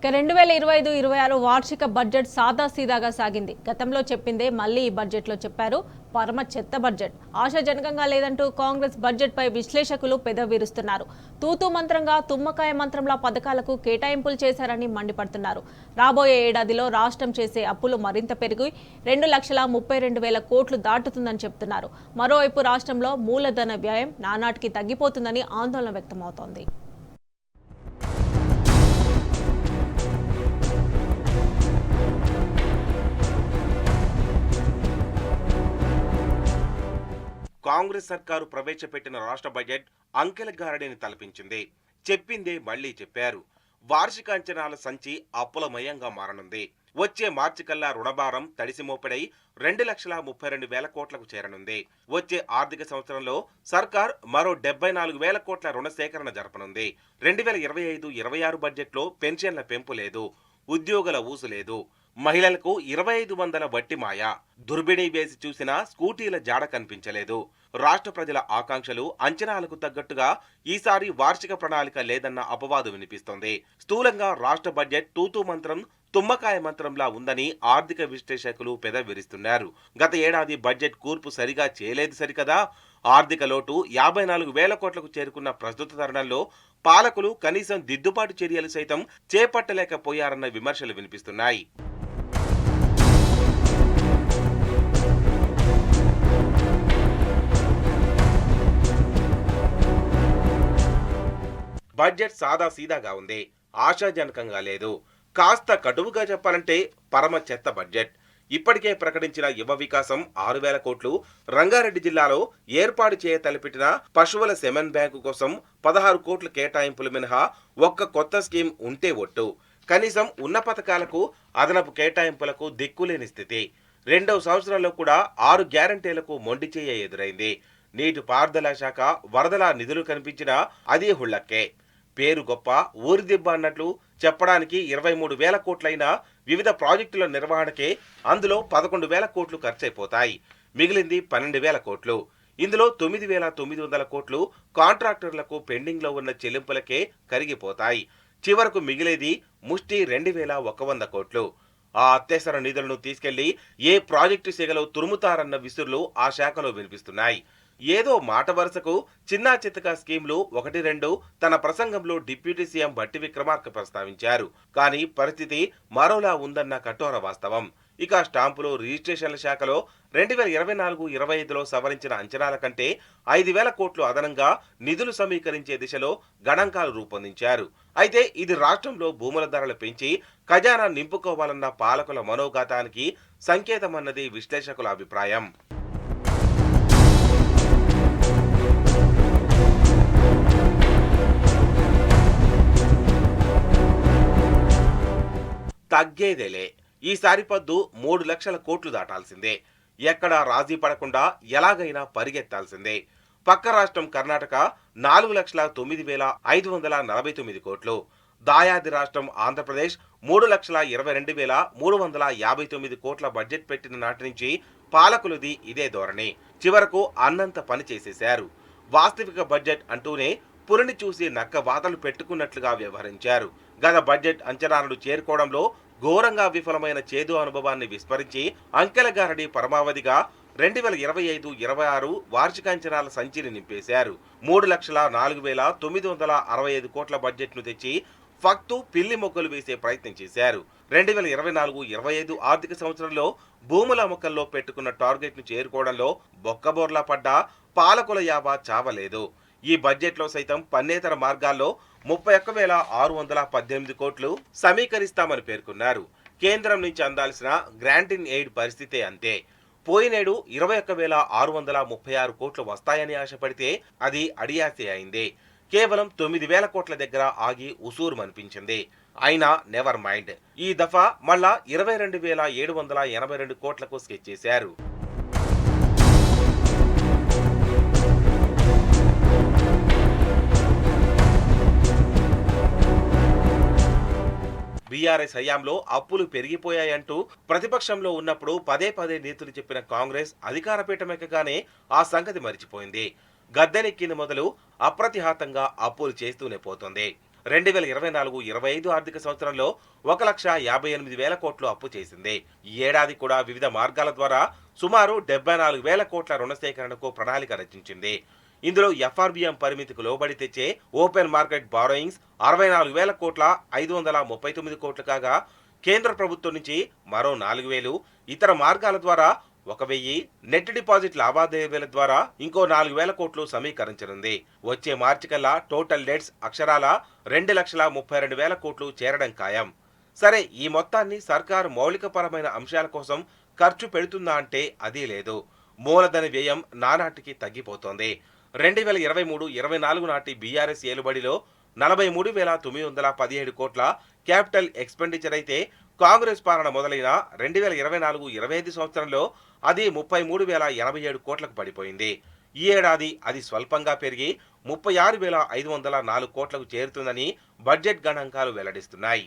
2025-26 వార్షిక బడ్జెట్ సాదాసీదాగా సాగింది. గతంలో చెప్పిందే మళ్లీ ఈ బడ్జెట్లో చెప్పారు. పరమ చెత్త బడ్జెట్. ఆశాజనకంగా లేదంటూ కాంగ్రెస్ బడ్జెట్పై విశ్లేషకులు పెదవిరుస్తున్నారు. తూతూ మంత్రంగా తుమ్మకాయ మంత్రంలా పథకాలకు కేటాయింపులు చేశారని మండిపడుతున్నారు. రాబోయే ఏడాదిలో రాష్ట్రం చేసే అప్పులు మరింత పెరిగి 2,32,000 కోట్లు దాటుతుందని చెబుతున్నారు. మరోవైపు రాష్ట్రంలో మూలధన వ్యయం నానాటికి తగ్గిపోతుందని ఆందోళన వ్యక్తమవుతోంది. కాంగ్రెస్ సర్కారు ప్రవేశపెట్టిన రాష్ట్ర బడ్జెట్ అంకెల గారడిని తలపించింది. చెప్పిందే మళ్లీ చెప్పారు. వార్షిక అంచనాల సంచి అప్పులమయంగా మారనుంది. వచ్చే మార్చి కల్లా రుణభారం తడిసిమోపెడై 2,32,000 కోట్లకు చేరనుంది. వచ్చే ఆర్థిక సంవత్సరంలో సర్కార్ మరో 74,000 కోట్ల రుణ సేకరణ జరపనుంది. 2025-26 బడ్జెట్లో పెన్షన్ల పెంపు లేదు, ఉద్యోగుల ఊసు లేదు, మహిళలకు 2,500 వట్టి మాయ, దుర్బిణి వేసి చూసినా స్కూటీల జాడ కనిపించలేదు. రాష్ట్ర ప్రజల ఆకాంక్షలు అంచనాలకు తగ్గట్టుగా ఈసారి వార్షిక ప్రణాళిక లేదన్న అపవాదు వినిపిస్తోంది. స్థూలంగా రాష్ట్ర బడ్జెట్ తూతూ మంత్రం తుమ్మకాయ మంత్రంలా ఉందని ఆర్థిక విశ్లేషకులు పెదవిరుస్తున్నారు. గత ఏడాది బడ్జెట్ కూర్పు సరిగా చేయలేదు సరికదా. ఆర్థిక లోటు 54,000 కోట్లకు చేరుకున్న ప్రస్తుత తరుణంలో పాలకులు కనీసం దిద్దుబాటు చర్యలు సైతం చేపట్టలేకపోయారన్న విమర్శలు వినిపిస్తున్నాయి. బడ్జెట్ సాదా సీదాగా ఉంది, ఆశాజనకంగా లేదు. కాస్త కటువుగా చెప్పాలంటే పరమ చెత్త బడ్జెట్. ఇప్పటికే ప్రకటించిన యువ వికాసం 6,000 కోట్లు, రంగారెడ్డి జిల్లాలో ఏర్పాటు చేయ తలపెట్టిన పశువుల సెమెన్ బ్యాంకు కోసం 16 కోట్ల కేటాయింపులు మినహా ఒక్క కొత్త స్కీమ్ ఉంటే ఒట్టు. కనీసం ఉన్న పథకాలకు అదనపు కేటాయింపులకు దిక్కులేని స్థితి. రెండవ సంవత్సరంలో కూడా 6 గ్యారంటీలకు మొండి చేయ ఎదురైంది. నీటి పారుదల శాఖ వరదల నిధులు కనిపించినా అదే హుళ్లక్కే. పేరు గొప్ప ఊరి దిబ్బ అన్నట్లు చెప్పడానికి 23,000 కోట్లైనా వివిధ ప్రాజెక్టుల నిర్వహణకే అందులో 11,000 కోట్లు ఖర్చయిపోతాయి. మిగిలింది 12,000 కోట్లు. ఇందులో 9,900 కోట్లు కాంట్రాక్టర్లకు పెండింగ్లో ఉన్న చెల్లింపులకే కరిగిపోతాయి. చివరకు మిగిలేది ముష్టి 2,100 కోట్లు. ఆ అత్యవసర నిధులను తీసుకెళ్లి ఏ ప్రాజెక్టు సెగలో తురుముతారన్న విసురులు ఆ శాఖలో వినిపిస్తున్నాయి. ఏదో మాట వరుసకు చిన్నా చిత్తగా స్కీమ్లు 1-2 తన ప్రసంగంలో డిప్యూటీ సీఎం భట్టి విక్రమార్క ప్రస్తావించారు. కానీ పరిస్థితి మరోలా ఉందన్న కఠోర వాస్తవం. ఇక స్టాంపులు రిజిస్ట్రేషన్ల శాఖలో 2024-25లో సవరించిన అంచనాల కంటే 5,000 కోట్లు అదనంగా నిధులు సమీకరించే దిశలో గణాంకాలు రూపొందించారు. అయితే ఇది రాష్ట్రంలో భూముల ధరలు పెంచి ఖజానా నింపుకోవాలన్న పాలకుల మనోగాతానికి సంకేతమన్నది విశ్లేషకుల అభిప్రాయం. తగ్గేదేలే. ఈసారి పద్దు 3 లక్షల కోట్లు దాటాల్సిందే. ఎక్కడా రాజీ పడకుండా ఎలాగైనా పరిగెత్తాల్సిందే. పక్క రాష్ట్రం కర్ణాటక 4,09,549 కోట్లు, దాయాది రాష్ట్రం ఆంధ్రప్రదేశ్ 3,22,359 కోట్ల బడ్జెట్ పెట్టిన నాటి నుంచి పాలకులది ఇదే ధోరణి. చివరకు అన్నంత పని చేసేశారు. వాస్తవిక బడ్జెట్ అంటూనే పురిని చూసి నక్క వాతలు పెట్టుకున్నట్లుగా వ్యవహరించారు. గత బడ్జెట్ అంచనాలను చేరుకోవడంలో ఘోరంగా విఫలమైన చేదు అనుభవాన్ని విస్మరించి అంకెల గారడి పరమావధిగా 2025-26 వార్షిక అంచనాల సంచిని నింపేశారు. 3,04,965 కోట్ల బడ్జెట్ను తెచ్చి ఫక్తు పిల్లి మొగ్గలు వేసే ప్రయత్నం చేశారు. 2024-25 ఆర్థిక సంవత్సరంలో భూముల అమ్మకంలో పెట్టుకున్న టార్గెట్ను చేరుకోవడంలో బొక్కబోర్లా పడ్డా పాలకుల యావ చావలేదు. ఈ బడ్జెట్లో సైతం పన్నేతర మార్గాల్లో 31,618 కోట్లు సమీకరిస్తామని పేర్కొన్నారు. కేంద్రం నుంచి అందాల్సిన గ్రాంట్ ఇన్ ఎయిడ్ పరిస్థితే అంతే. పోయినేడు 21,636 కోట్లు వస్తాయని ఆశపడితే అది అడియాసే అయింది. కేవలం 9,000 కోట్ల దగ్గర ఆగి ఉసూరుమనిపించింది. అయినా నెవర్ మైండ్. ఈ దఫా మళ్ళా 22,782 కోట్లకు స్కెచ్ చేశారు. బీఆర్ఎస్ హయాంలో అప్పులు పెరిగిపోయాయంటూ ప్రతిపక్షంలో ఉన్నప్పుడు పదే పదే నీతులు చెప్పిన కాంగ్రెస్ అధికార పీఠమెక్కగానే ఆ సంగతి మరిచిపోయింది. గద్దెనెక్కింది మొదలు అప్రతిహాతంగా అప్పులు చేస్తూనే పోతుంది. 2024-25 ఆర్థిక సంవత్సరంలో 1,58,000 కోట్లు అప్పు చేసింది. ఈ ఏడాది కూడా వివిధ మార్గాల ద్వారా సుమారు 74,000 కోట్ల రుణ సేకరణకు ప్రణాళిక రచించింది. ఇందులో ఎఫ్ఆర్బిఎం పరిమితికి లోబడి తెచ్చే ఓపెన్ మార్కెట్ బారోయింగ్స్ 64,000 కోట్ల 539 కోట్లు కాగా, కేంద్ర ప్రభుత్వం నుంచి మరో 4,000, ఇతర మార్గాల ద్వారా 1,000, నెట్ డిపాజిట్ లావాదేవీల ద్వారా ఇంకో 4,000 కోట్లు సమీకరించనుంది. వచ్చే మార్చి కల్లా టోటల్ డెట్స్ అక్షరాల 2,32,000 కోట్లు చేరడం ఖాయం. సరే, ఈ మొత్తాన్ని సర్కారు మౌలికపరమైన అంశాల కోసం ఖర్చు పెడుతుందా అంటే అదీ లేదు. మూలధన వ్యయం నానాటికి తగ్గిపోతోంది. 2023-24 నాటి బీఆర్ఎస్ ఏలుబడిలో 43,917 కోట్ల క్యాపిటల్ ఎక్స్పెండిచర్ అయితే, కాంగ్రెస్ పాలన మొదలైన 2024-25 సంవత్సరంలో అది 33,087 కోట్లకు పడిపోయింది. ఈ ఏడాది అది స్వల్పంగా పెరిగి 36,504 కోట్లకు చేరుతుందని బడ్జెట్ గణాంకాలు వెల్లడిస్తున్నాయి.